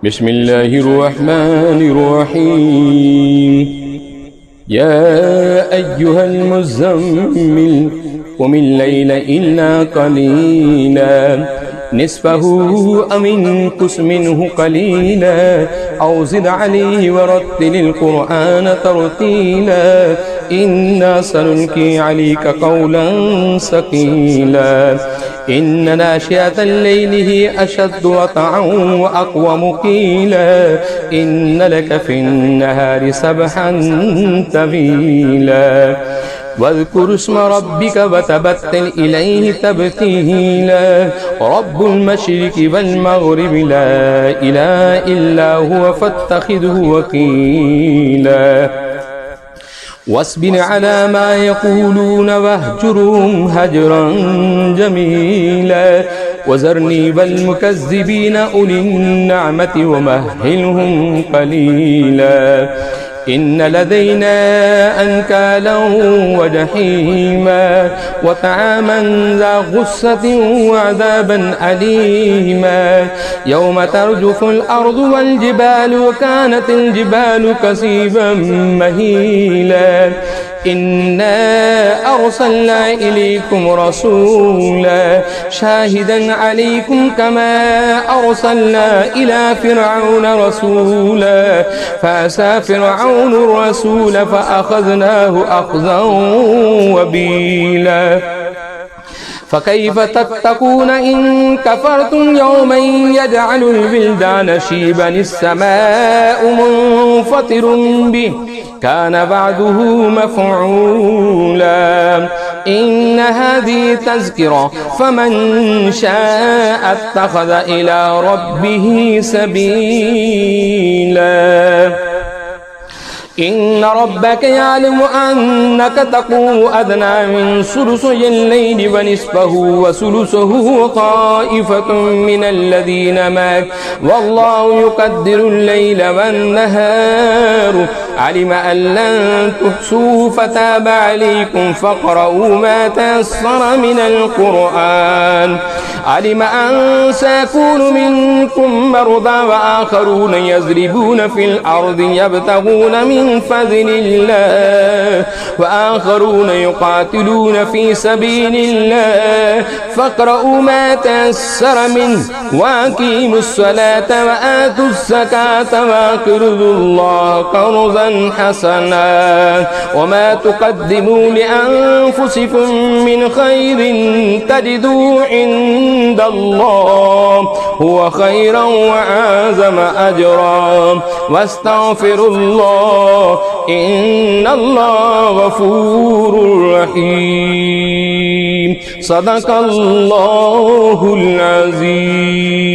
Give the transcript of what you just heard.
بسم الله الرحمن الرحيم. يا أيها المزمل قم الليل إلا قليلا نصفه أو انقص منه قليلا أو زد عليه ورتل القرآن ترتيلا إنا سنلقي عليك قولا ثقيلا إن ناشئة الليل هي أشد وطئا وأقوم قيلا إن لك في النهار سبحا طويلا واذكر اسم ربك وتبتل إليه تبتيلا رب المشرق والمغرب لا إله إلا هو فاتخذه وكيلا واصبر على ما يقولون واهجرهم هجرا جميلا وذرني والمكذبين أولي النعمة ومهلهم قليلا إن لدينا أنكالا وجحيما وطعاما ذا غصة وعذابا أليما يوم ترجف الأرض والجبال وكانت الجبال كثيبا مهيلا إنا أرسلنا إليكم رسولا شاهدا عليكم كما أرسلنا إلى فرعون رسولا فعصى فرعون الرسول فأخذناه أخذا وبيلا فكيف تتقون إن كفرتم يوما يجعل الولدان شيبا السماء منفطر به كان بعده مفعولا إن هذه تذكرة فمن شاء اتخذ إلى ربه سبيلا إن ربك يعلم أنك تقوم أدنى من ثلثي الليل ونصفه وثلثه وطائفة من الذين معك والله يقدر الليل والنهار علم أن لن تحصوا فتاب عليكم فاقرؤوا ما تيسر من القرآن علم أن سيكون منكم مرضى وآخرون يضربون في الأرض يبتغون من فضل الله وآخرون يقاتلون في سبيل الله فاقرؤوا ما تيسر منه وأقيموا الصلاة وآتوا الزكاة وأقرضوا الله قرضا حسنا وما تقدموا لأنفسكم من خير تجدوا عند الله هو خيرا وأعظم أجرا واستغفروا الله إن الله غفور رحيم صدق الله العظيم.